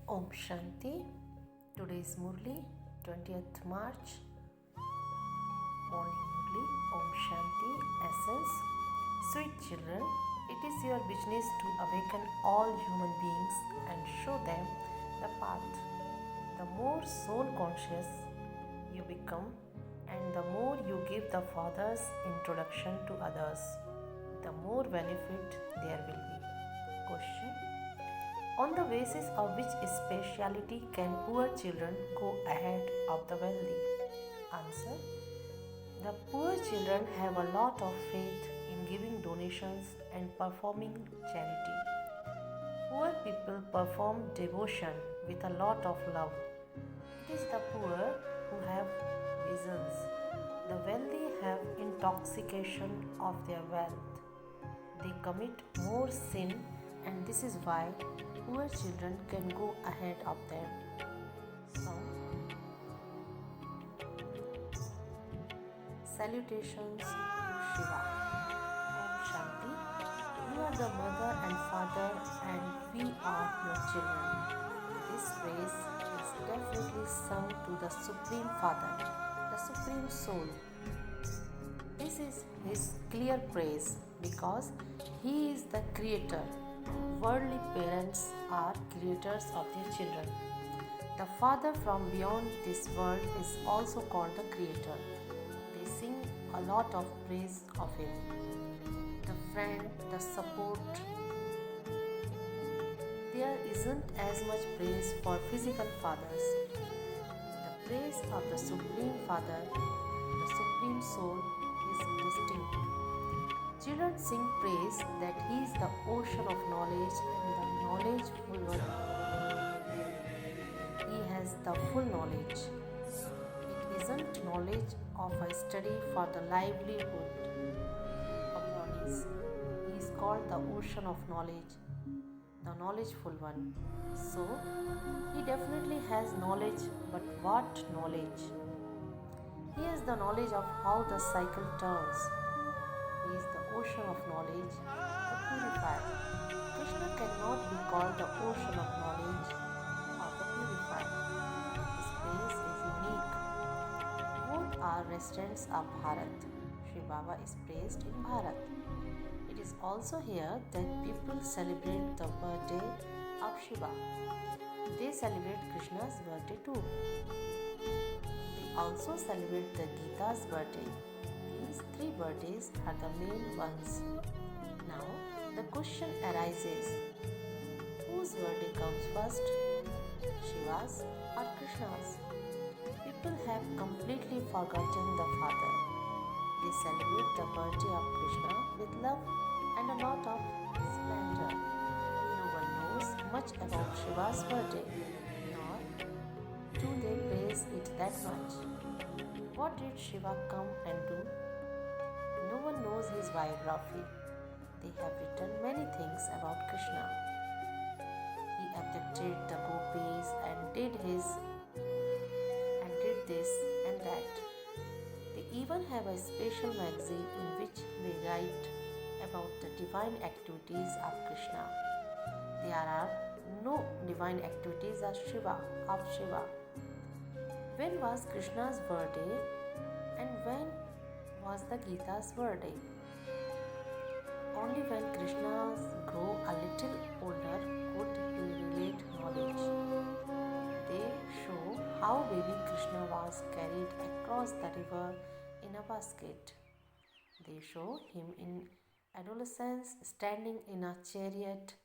Om Shanti. Today is Murli, 20th March. Morning Murli. Om Shanti. Essence. Sweet children, it is your business to awaken all human beings and show them the path. The more soul conscious you become and the more you give the Father's introduction to others, the more benefit there will be. Question: on the basis of which speciality can poor children go ahead of the wealthy? Answer: the poor children have a lot of faith in giving donations and performing charity. Poor people perform devotion with a lot of love. It is the poor who have visions. The wealthy have intoxication of their wealth. They commit more sin, and this is why poor children can go ahead of them. Salutations to Shiva. Om Shanti. You are the mother and father, and we are your children. This praise is definitely sung to the Supreme Father, the Supreme Soul. This is his clear praise because he is the creator. Worldly parents are creators of their children. The Father from beyond this world is also called the creator. They sing a lot of praise of him. The friend, the support. There isn't as much praise for physical fathers. The praise of the Supreme Father, the Supreme Soul, is distinct. Children sing praise that he is the ocean of knowledge and the knowledgeful one. He has the full knowledge. It isn't knowledge of a study for the livelihood of knowledge. He is called the ocean of knowledge, the knowledgeful one. So, he definitely has knowledge, but what knowledge? He has the knowledge of how the cycle turns. He is the ocean of knowledge, the purifier. Krishna cannot be called the ocean of knowledge or the purifier. His place is unique. Both are residents of Bharat. Shri Baba is praised in Bharat. It is also here that people celebrate the birthday of Shiva. They celebrate Krishna's birthday too. They also celebrate the Gita's birthday. These three birthdays are the main ones. Now, the question arises: whose birthday comes first? Shiva's or Krishna's? People have completely forgotten the Father. They celebrate the birthday of Krishna with love and a lot of splendor. No one knows much about Shiva's birthday, nor do they praise it that much. What did Shiva come and do? No one knows his biography. They have written many things about Krishna. He abducted the gopis and did this and that. They even have a special magazine in which they write about the divine activities of Krishna. There are no divine activities of Shiva. When was Krishna's birthday and when was the Gita's birthday? Only when Krishna grew a little older could he relate knowledge. They show how baby Krishna was carried across the river in a basket. They show him in adolescence standing in a chariot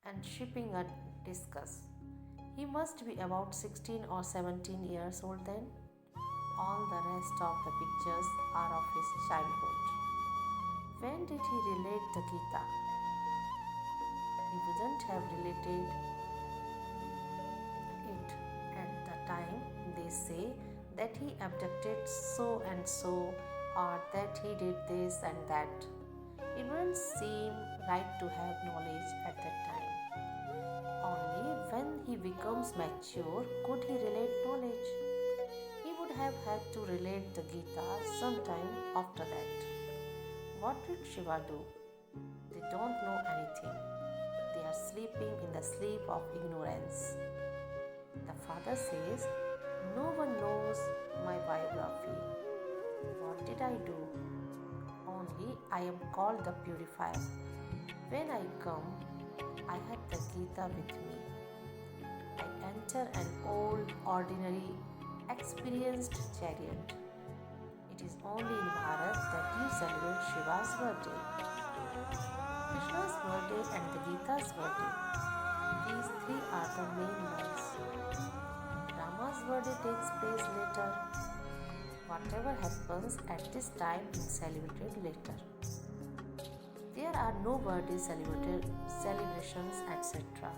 and shipping a discus. He must be about 16 or 17 years old then. All the rest of the pictures are of his childhood. When did he relate the Gita? He wouldn't have related it at the time. They say that he abducted so and so, or that he did this and that. It wouldn't seem right to have knowledge at that time. Only when he becomes mature could he relate knowledge. He would have had to relate the Gita sometime after that. What did Shiva do? They don't know anything. They are sleeping in the sleep of ignorance. The father says, "No one knows my biography. What did I do? Only I am called the purifier. When I come, I have the Gita with me. I enter an old, ordinary, experienced chariot. It is only in Bharat that you celebrate Shiva's birthday. Krishna's birthday and the Gita's birthday. These three are the main ones. Rama's birthday takes place later. Whatever happens at this time is celebrated later. There are no birthday celebrations, etc.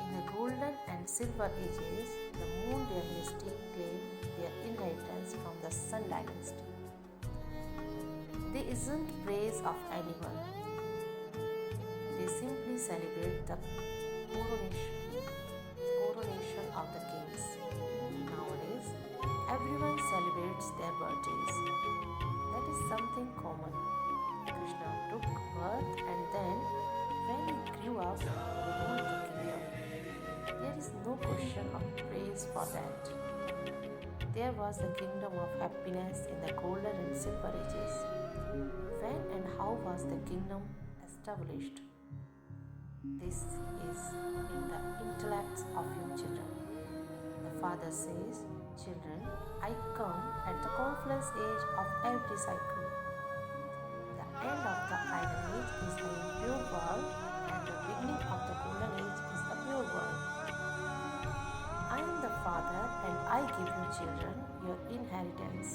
In the golden and silver ages, the Moon dynasty claimed their inheritance from the Sun dynasty. There isn't praise of anyone. They simply celebrate the coronation of the kings. Nowadays, everyone celebrates their birthdays. That is something common. Krishna took birth and then, when he grew up, he ruled the kingdom. There is no question of praise for that. There was the kingdom of happiness in the golden and silver ages. When and how was the kingdom established? This is in the intellects of your children. The father says, "Children, I come at the confluence age of every cycle. The end of the iron age is the impure world, and the beginning of the golden age is the pure world. I am the father, and I give you, children, your inheritance.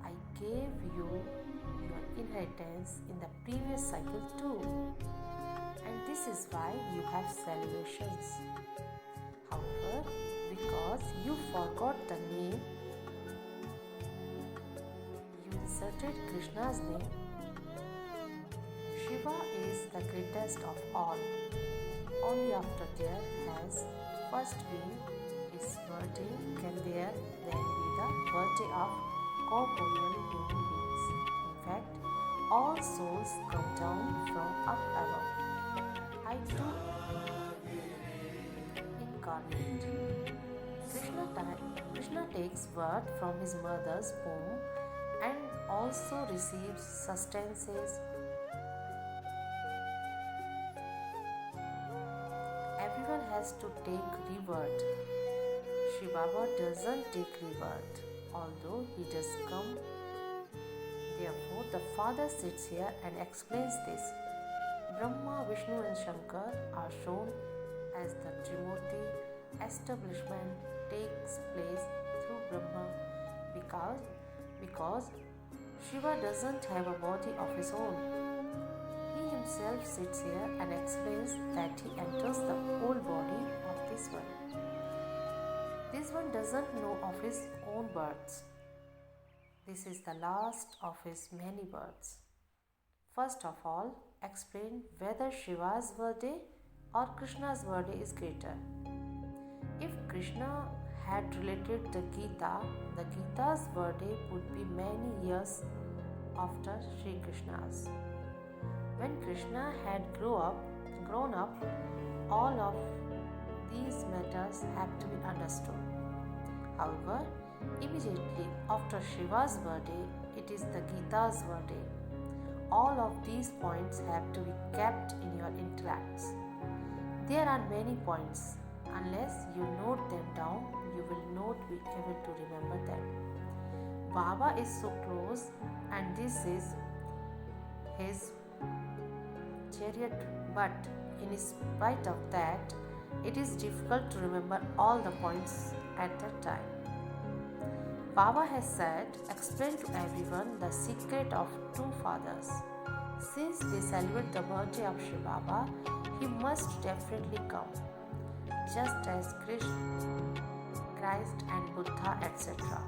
I gave you your inheritance in the previous cycle too. And this is why you have celebrations. However, because you forgot the name, you inserted Krishna's name. Shiva is the greatest of all. Only after there has first been his birthday can there then be the birthday of corporeal human beings. In fact, all souls come down from up above. I too incarnate. Krishna takes birth from his mother's womb and also receives sustenances. Everyone has to take rebirth. Shiva Baba doesn't take rebirth, although he does come. Therefore, the father sits here and explains this. Brahma, Vishnu and Shankar are shown as the Trimurti. Establishment takes place through Brahma because Shiva doesn't have a body of his own. He himself sits here and explains that he enters the whole body of this one. This one doesn't know of his own births. This is the last of his many births. First of all, explain whether Shiva's birthday or Krishna's birthday is greater. If Krishna had related the Gita's birthday would be many years after Sri Krishna's. When Krishna had grown up, all of these matters have to be understood. However, immediately after Shiva's birthday, it is the Gita's birthday. All of these points have to be kept in your intellects. There are many points. Unless you note them down, you will not be able to remember them. Baba is so close, and this is his chariot, but in spite of that, it is difficult to remember all the points at that time. Baba has said, explain to everyone the secret of two fathers. Since they celebrate the birthday of Shiva Baba, he must definitely come, just as Christ and Buddha, etc.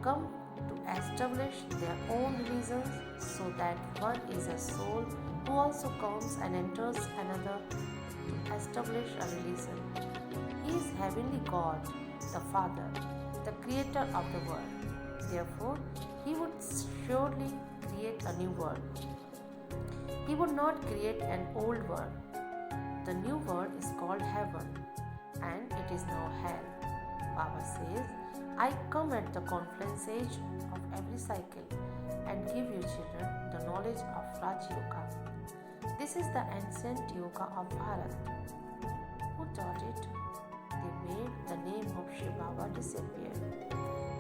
come to establish their own religions, so that one is a soul who also comes and enters another to establish a religion. He is heavenly God, the Father, the creator of the world. Therefore, he would surely create a new world. He would not create an old world. The new world is called heaven and it is now hell. Baba says, I come at the confluence age of every cycle and give you children the knowledge of Raj Yoga. This is the ancient yoga of Bharat. Who taught it? They made the name of Shiv Baba disappear.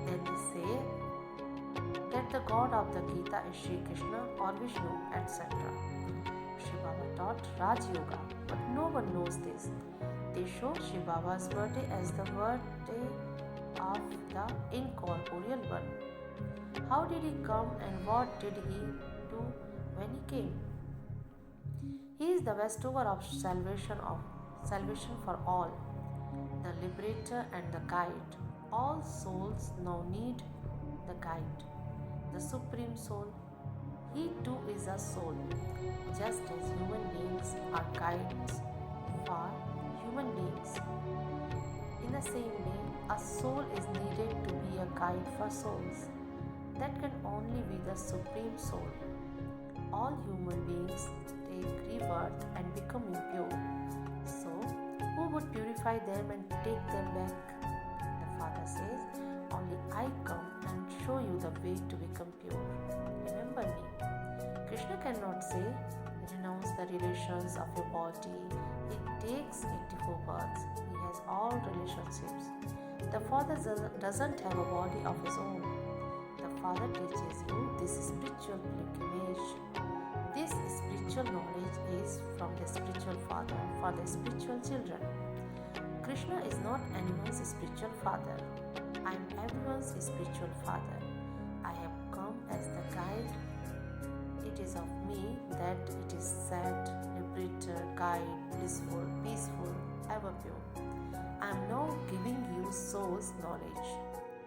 Then they say that the god of the Gita is Shri Krishna or Vishnu, etc. Shiv Baba taught Raj Yoga, but no one knows this. They show Shiv Baba's birthday as the birthday of the incorporeal one. How did he come and what did he do when he came? He is the bestower of salvation for all, the liberator and the guide. All souls now need the guide, the supreme soul. He too is a soul, just as human beings are guides for human beings. In the same way, a soul is needed to be a guide for souls. That can only be the supreme soul. All human beings take rebirth and become impure. So, who would purify them and take them back? The Father says, only I come and show you the way to become pure. Remember me. Krishna cannot say, renounce the relations of your body. It takes 84 births. He has all relationships. The Father doesn't have a body of his own. The Father teaches you this spiritual pilgrimage. This spiritual knowledge is from the spiritual Father for the spiritual children. Krishna is not anyone's spiritual father. I am everyone's spiritual father. I have come as the guide. It is of me that it is sad, liberator, guide, blissful, peaceful, ever pure. I am now giving you soul's knowledge.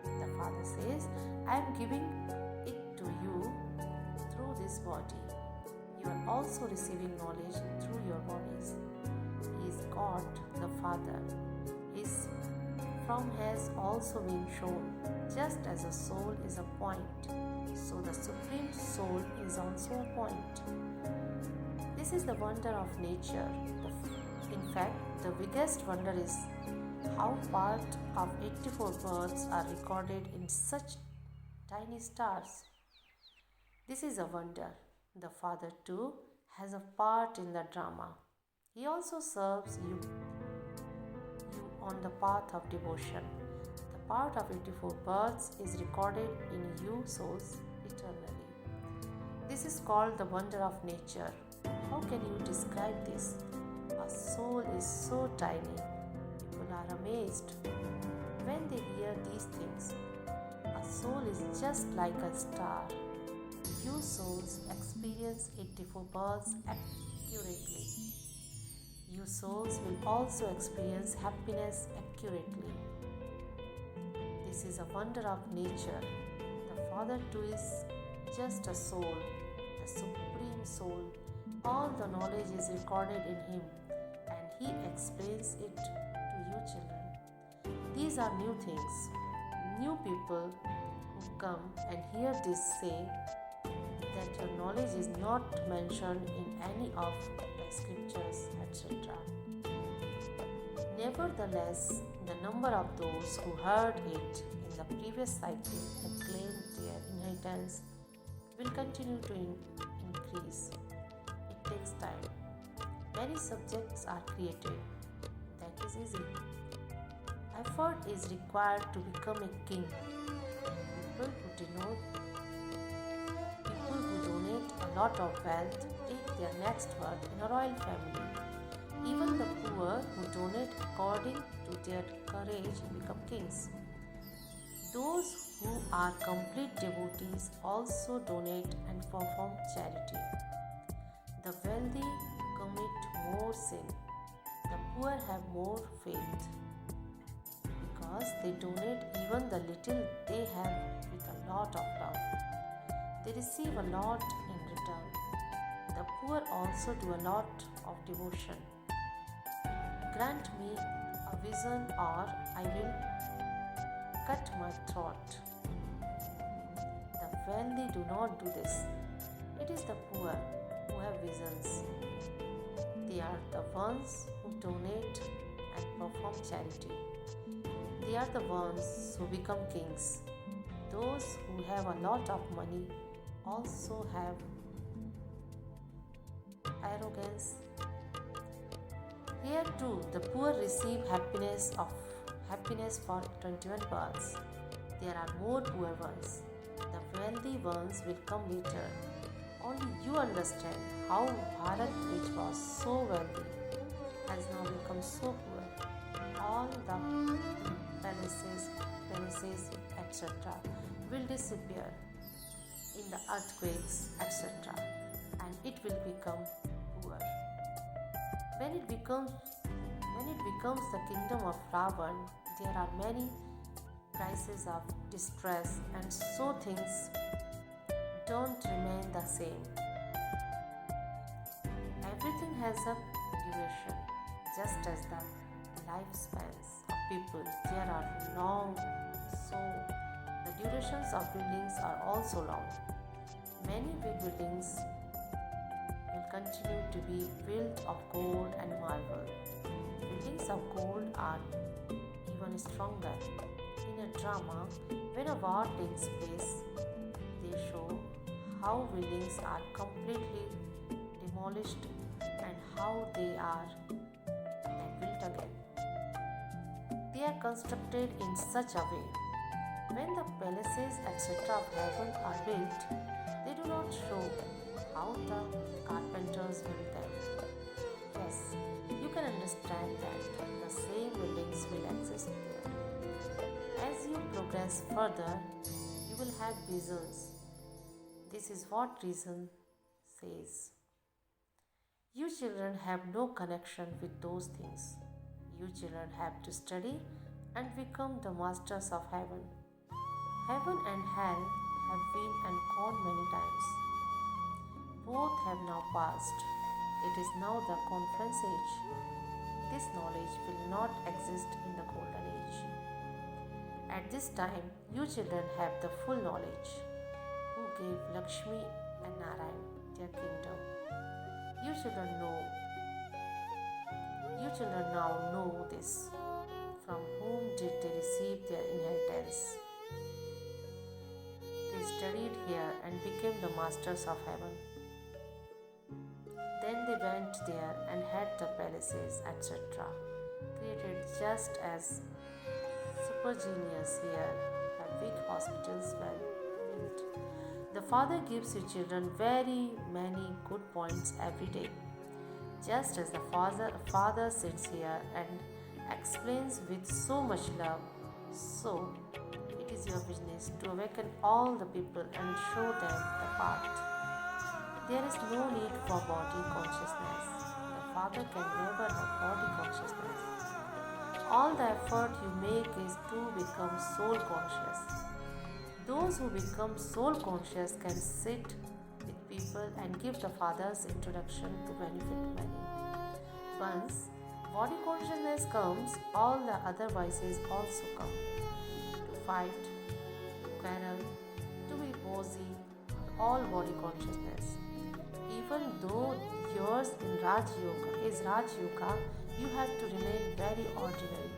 The Father says, I am giving it to you through this body. You are also receiving knowledge through your bodies. He is God, the Father. His form has also been shown. Just as a soul is a point, so the Supreme Soul is also a point. This is the wonder of nature. In fact, the biggest wonder is how part of 84 births are recorded in such tiny stars. This is a wonder. The Father too has a part in the drama. He also serves you on the path of devotion. The part of 84 births is recorded in you souls eternally. This is called the wonder of nature. How can you describe this? A soul is so tiny. People are amazed when they hear these things. A soul is just like a star. You souls experience 84 births accurately. You souls will also experience happiness accurately. This is a wonder of nature. The Father too is just a soul, the Supreme Soul. All the knowledge is recorded in Him and He explains it to you children. These are new things. New people who come and hear this say that your knowledge is not mentioned in any of the scriptures, etc. Nevertheless, the number of those who heard it in the previous cycle and claimed their inheritance will continue to increase. It takes time. Many subjects are created. That is easy. Effort is required to become a king. People who donate a lot of wealth take their next birth in a royal family. Even the poor who donate according to their courage become kings. Those who are complete devotees also donate and perform charity. The wealthy commit more sin. The poor have more faith because they donate even the little they have with a lot of love. They receive a lot in return. The poor also do a lot of devotion. Grant me a vision or I will cut my throat. The wealthy do not do this. It is the poor who have visions. They are the ones who donate and perform charity. They are the ones who become kings. Those who have a lot of money also have arrogance. Here too, the poor receive happiness for 21 births. There are more poor ones. The wealthy ones will come later. Only you understand how Bharat, which was so wealthy, has now become so poor. All the palaces, etc., will disappear in the earthquakes, etc., and it will become poor. When it becomes the kingdom of Ravan, there are many crises of distress, and so things don't remain the same. Everything has a duration, just as the lifespans of people. There are long, so the durations of buildings are also long. Many big buildings will continue to be built of gold and marble. Buildings of gold are even stronger. In a drama, when a war takes place, they show how buildings are completely demolished and how they are built again. They are constructed in such a way. When the palaces, etc., of heaven are built, they do not show how the carpenters built them. Yes, you can understand that the same buildings will exist there. As you progress further, you will have visions. This is what reason says. You children have no connection with those things. You children have to study and become the masters of heaven. Heaven and hell have been and gone many times. Both have now passed. It is now the conference age. This knowledge will not exist in the golden age. At this time, you children have the full knowledge. Who gave Lakshmi and Narayan their kingdom? You children now know this. From whom did they receive their inheritance? They studied here and became the masters of heaven. Then they went there and had the palaces, etc., created just as super genius here have big hospitals well built. The Father gives you children very many good points every day. Just as the Father sits here and explains with so much love, so it is your business to awaken all the people and show them the path. There is no need for body consciousness. The Father can never have body consciousness. All the effort you make is to become soul conscious. Those who become soul conscious can sit with people and give the Father's introduction to benefit many. Once body consciousness comes, all the other vices also come. To fight, to quarrel, to be bossy, all body consciousness. Even though yours is Raj Yoga, you have to remain very ordinary.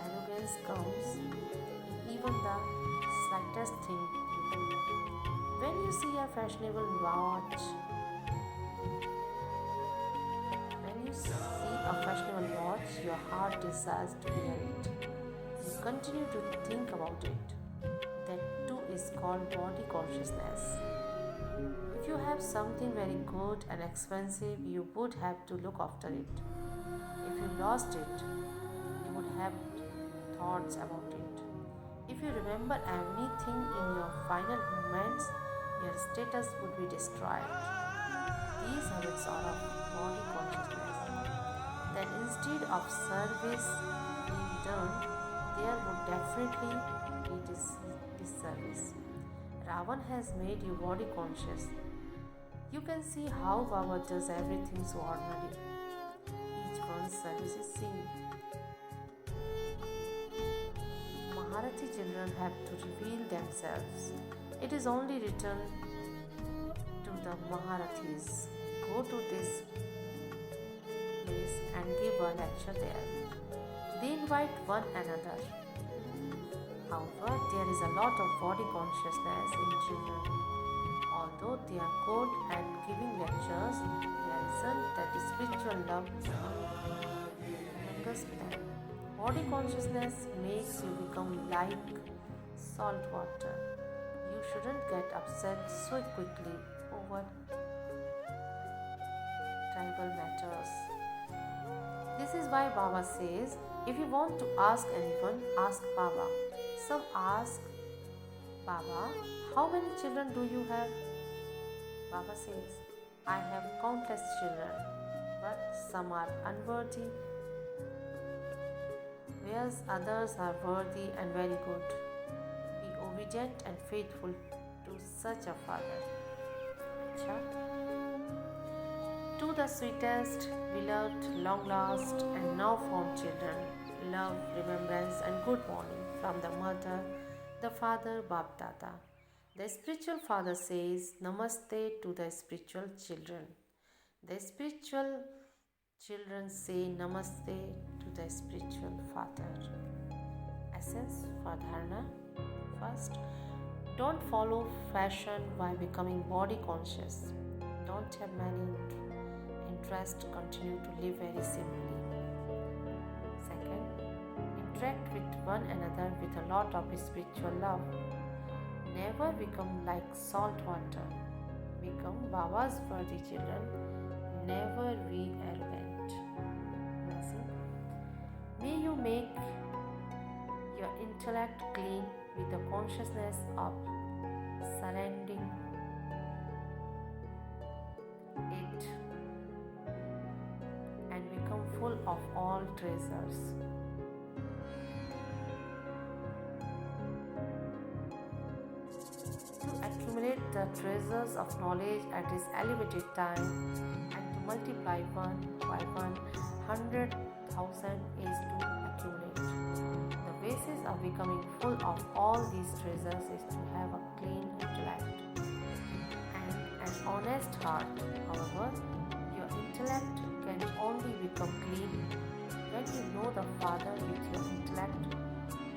Arrogance comes in even the slightest thing you do. When you see a fashionable watch, your heart desires to wear it. You continue to think about it. That too is called body consciousness. If you have something very good and expensive, you would have to look after it. If you lost it, you would have thoughts about it. If you remember anything in your final moments, your status would be destroyed. These habits are of body consciousness. Then instead of service being done, there would definitely be disservice. Ravan has made you body conscious. You can see how Baba does everything so ordinary. Each one's service is seen. Maharathi children have to reveal themselves. It is only written to the Maharathis. Go to this give a lecture there. They invite one another. However, there is a lot of body consciousness in children. Although they are good at giving lectures, there isn't that spiritual love amongst them. Body consciousness makes you become like salt water. You shouldn't get upset so quickly over tribal matters. This is why Baba says, if you want to ask anyone, ask Baba. Some ask, Baba, how many children do you have? Baba says, I have countless children, but some are unworthy, whereas others are worthy and very good. Be obedient and faithful to such a father. To the sweetest, beloved, long-lost and now-found children, love, remembrance and good morning from the mother, the father, Bapdada. The spiritual father says Namaste to the spiritual children. The spiritual children say Namaste to the spiritual father. Essence for dharana. First, don't follow fashion by becoming body conscious. Don't have many interests, continue to live very simply. Second, interact with one another with a lot of spiritual love. Never become like salt water. Become Baba's worthy children. Never be arrogant. May you make your intellect clean with the consciousness of surrendering it and become full of all treasures. To accumulate the treasures of knowledge at this elevated time and to multiply one by 100,000 is to accumulate. The basis of becoming full of all these treasures is to have a clean intellect and an honest heart. However, your intellect can only become clean when you know the Father with your intellect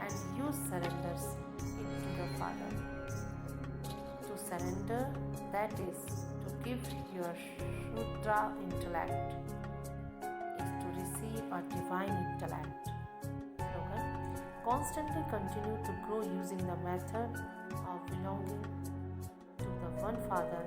and you surrender it to the Father. To surrender, that is, to give your Shudra intellect, is to receive a divine intellect. Slogan: constantly continue to grow using the method of belonging to the one Father